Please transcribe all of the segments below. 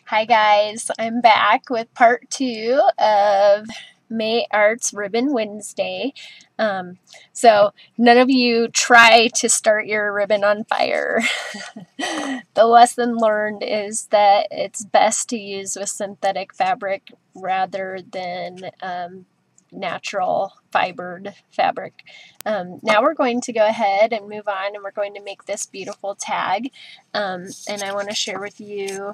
Hi guys, I'm back with part 2 of May Arts Ribbon Wednesday. So none of you try to start your ribbon on fire. The lesson learned is that it's best to use with synthetic fabric rather than natural fibered fabric. Now we're going to go ahead and move on, and we're going to make this beautiful tag. And I want to share with you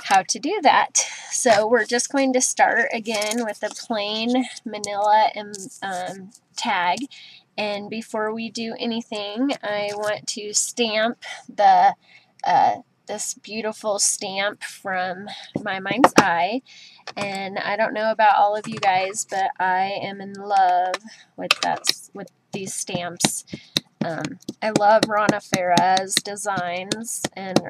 how to do that. So we're just going to start again with a plain manila tag, and before we do anything I want to stamp the this beautiful stamp from My Mind's Eye. And I don't know about all of you guys, but I am in love with these stamps. I love Rana Farah's designs, and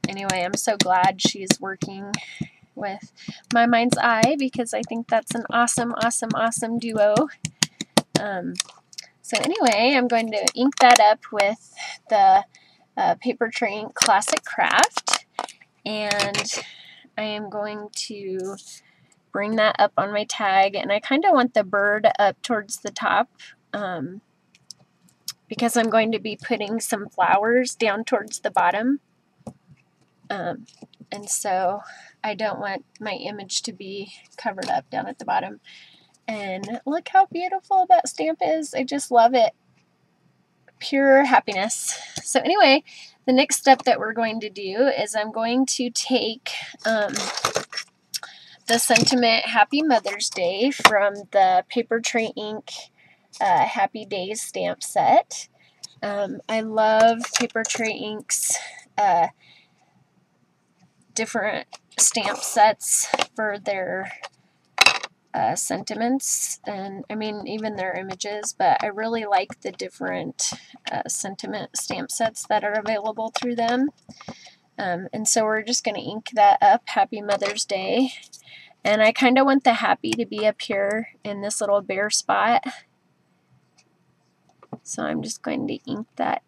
anyway, I'm so glad she's working with My Mind's Eye because I think that's an awesome, awesome, awesome duo. So anyway, I'm going to ink that up with the Papertrey Ink Classic Craft, and I am going to bring that up on my tag, and I kind of want the bird up towards the top because I'm going to be putting some flowers down towards the bottom. And so I don't want my image to be covered up down at the bottom. And look how beautiful that stamp is. I just love it. Pure happiness. So anyway, the next step that we're going to do is I'm going to take the sentiment Happy Mother's Day from the Papertrey Ink Happy Days stamp set. I love Papertrey Ink's different stamp sets for their sentiments, and I mean even their images, but I really like the different sentiment stamp sets that are available through them. And so we're just going to ink that up, Happy Mother's Day, and I kind of want the happy to be up here in this little bare spot, so I'm just going to ink that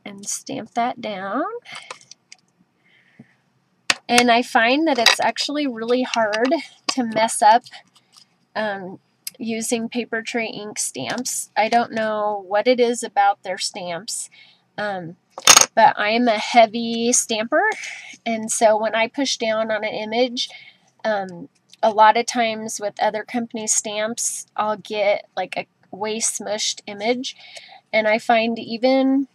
and stamp that down. And I find that it's actually really hard to mess up using Papertrey Ink stamps. I don't know what it is about their stamps, but I'm a heavy stamper, and so when I push down on an image, a lot of times with other company stamps, I'll get like a way smushed image, and I find even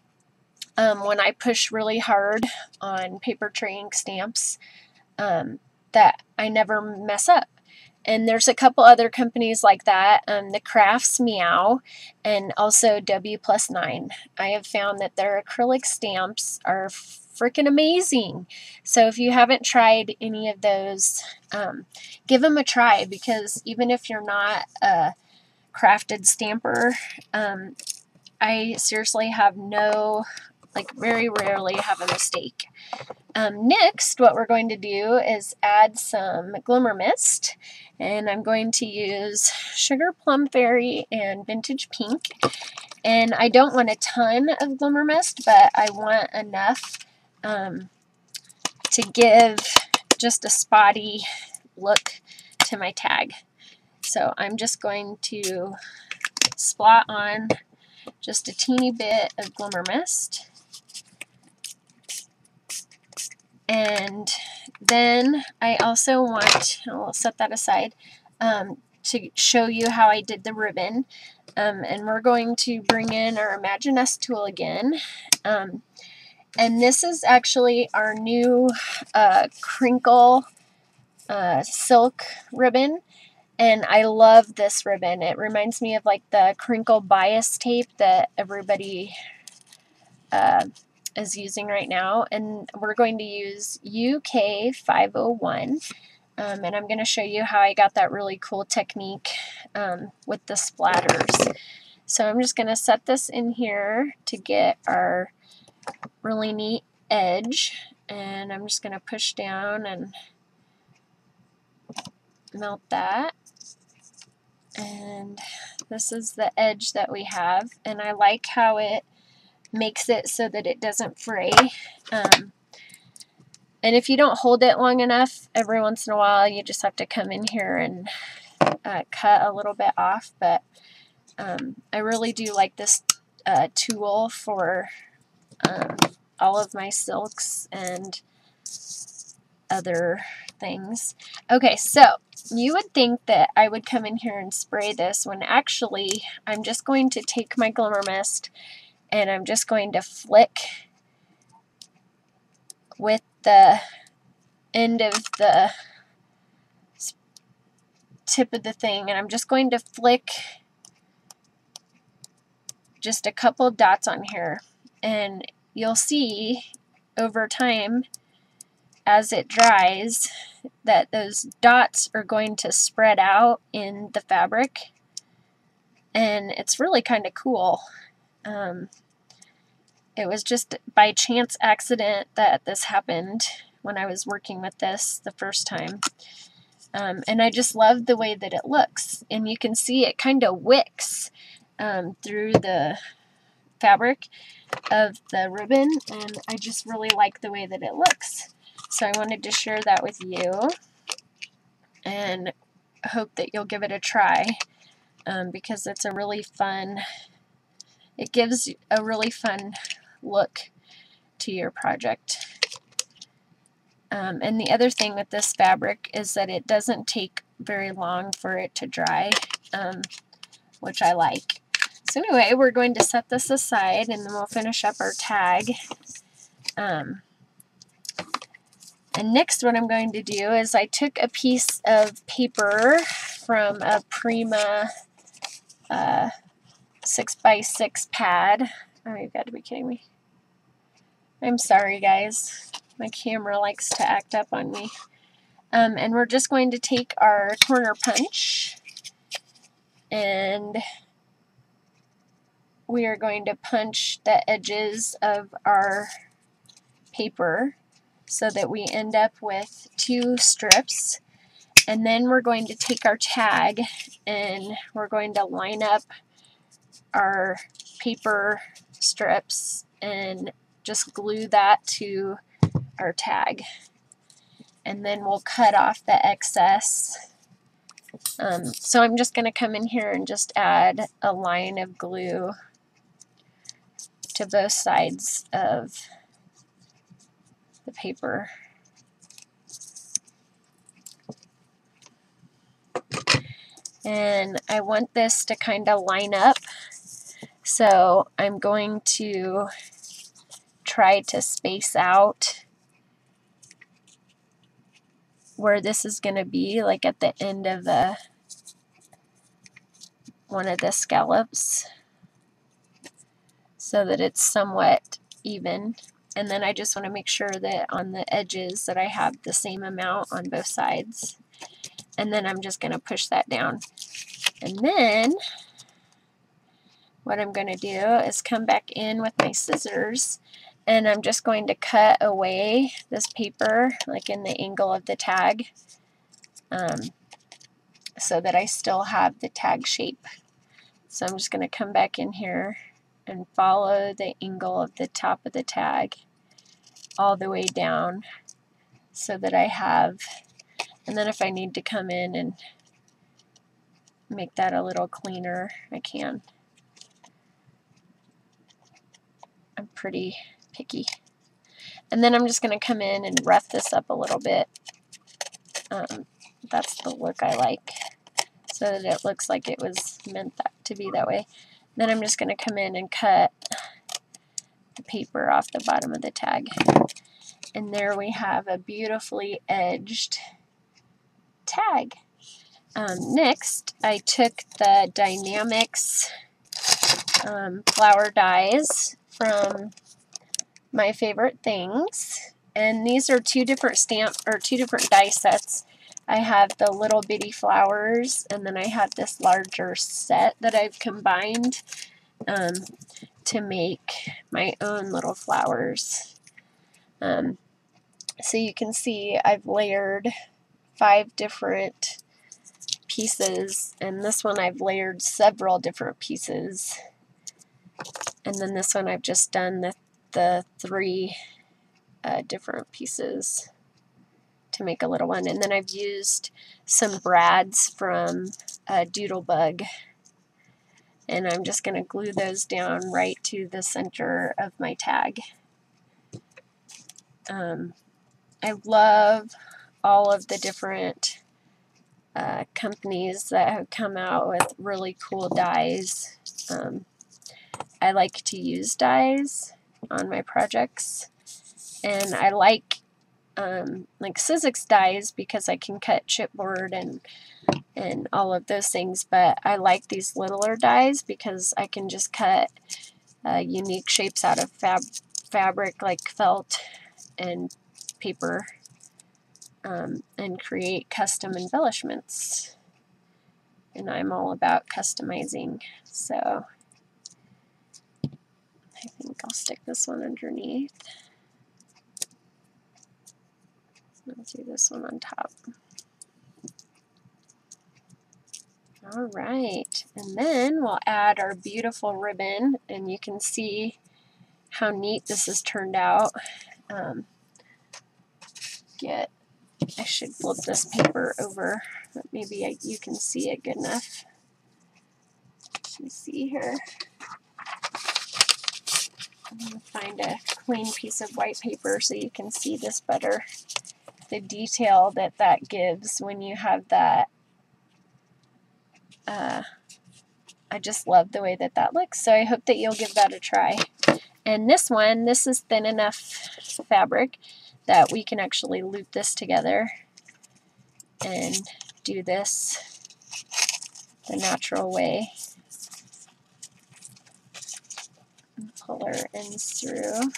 when I push really hard on Papertrey Ink stamps that I never mess up. And there's a couple other companies like that, the Crafts Meow and also W+9. I have found that their acrylic stamps are freaking amazing. So if you haven't tried any of those, give them a try, because even if you're not a crafted stamper, I seriously have very rarely have a mistake. Next, what we're going to do is add some Glimmer Mist, and I'm going to use Sugar Plum Fairy and Vintage Pink. And I don't want a ton of Glimmer Mist, but I want enough to give just a spotty look to my tag. So I'm just going to splot on just a teeny bit of Glimmer Mist. And then I also want, I'll set that aside, to show you how I did the ribbon. And we're going to bring in our Imaginesse tool again. And this is actually our new crinkle silk ribbon. And I love this ribbon. It reminds me of like the crinkle bias tape that everybody is using right now, and we're going to use UK 501, and I'm going to show you how I got that really cool technique with the splatters. So I'm just going to set this in here to get our really neat edge, and I'm just going to push down and melt that. And this is the edge that we have, and I like how it makes it so that it doesn't fray. And if you don't hold it long enough, every once in a while you just have to come in here and cut a little bit off. But I really do like this tool for all of my silks and other things. Okay, so you would think that I would come in here and spray this when actually I'm just going to take my Glimmer Mist and I'm just going to flick with the end of the tip of the thing, and I'm just going to flick just a couple dots on here, and you'll see over time as it dries that those dots are going to spread out in the fabric, and it's really kind of cool. It was just by chance accident that this happened when I was working with this the first time. And I just love the way that it looks. And you can see it kind of wicks through the fabric of the ribbon. And I just really like the way that it looks. So I wanted to share that with you. And hope that you'll give it a try. Because it's a really fun, it gives a really fun look to your project. And the other thing with this fabric is that it doesn't take very long for it to dry, which I like. So anyway, we're going to set this aside and then we'll finish up our tag. And next what I'm going to do is I took a piece of paper from a Prima 6x6 pad. Oh, you've got to be kidding me. I'm sorry, guys. My camera likes to act up on me. And we're just going to take our corner punch and we are going to punch the edges of our paper so that we end up with 2 strips. And then we're going to take our tag and we're going to line up our paper strips and just glue that to our tag. And then we'll cut off the excess. So I'm just going to come in here and just add a line of glue to both sides of the paper. And I want this to kind of line up, so I'm going to try to space out where this is going to be, like at the end of one of the scallops, so that it's somewhat even. And then I just want to make sure that on the edges that I have the same amount on both sides. And then I'm just going to push that down. And then what I'm going to do is come back in with my scissors and I'm just going to cut away this paper like in the angle of the tag so that I still have the tag shape. So I'm just going to come back in here and follow the angle of the top of the tag all the way down so that I have, and then if I need to come in and make that a little cleaner, I can. I'm pretty picky. And then I'm just going to come in and rough this up a little bit. That's the look I like, so that it looks like it was meant to be that way. Then I'm just going to come in and cut the paper off the bottom of the tag. And there we have a beautifully edged tag. Next, I took the Dynamics flower dies from My Favorite Things, and these are 2 different die sets. I have the little bitty flowers, and then I have this larger set that I've combined to make my own little flowers. So you can see I've layered 5 different pieces, and this one I've layered several different pieces. And then this one I've just done the 3 different pieces to make a little one. And then I've used some brads from Doodlebug. And I'm just going to glue those down right to the center of my tag. I love all of the different companies that have come out with really cool dies. I like to use dies on my projects, and I like Sizzix dies because I can cut chipboard and all of those things, but I like these littler dies because I can just cut unique shapes out of fabric like felt and paper, and create custom embellishments. And I'm all about customizing, so I think I'll stick this one underneath. I'll do this one on top. All right, and then we'll add our beautiful ribbon, and you can see how neat this has turned out. I should flip this paper over, but maybe you can see it good enough. Let me see here. I'm going to find a clean piece of white paper so you can see this better. The detail that gives when you have that. I just love the way that looks, so I hope that you'll give that a try. And this is thin enough fabric that we can actually loop this together and do this the natural way. And pull our ends through.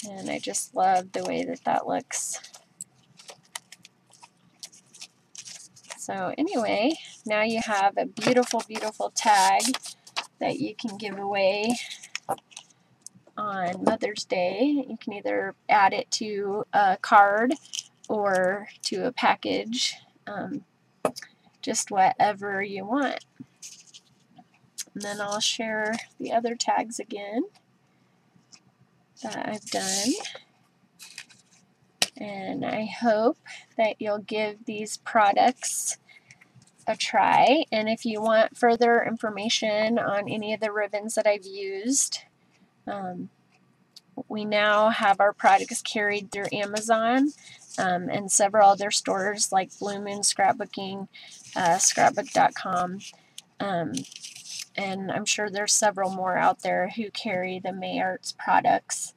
And I just love the way that looks. So anyway, now you have a beautiful, beautiful tag that you can give away on Mother's Day. You can either add it to a card or to a package, just whatever you want. And then I'll share the other tags again that I've done. And I hope that you'll give these products a try. And if you want further information on any of the ribbons that I've used, we now have our products carried through Amazon and several other stores like Blue Moon Scrapbooking, Scrapbook.com, and I'm sure there's several more out there who carry the May Arts products.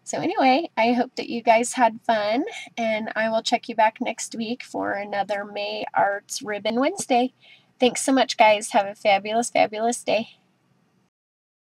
So anyway, I hope that you guys had fun, and I will check you back next week for another May Arts Ribbon Wednesday. Thanks so much, guys. Have a fabulous, fabulous day.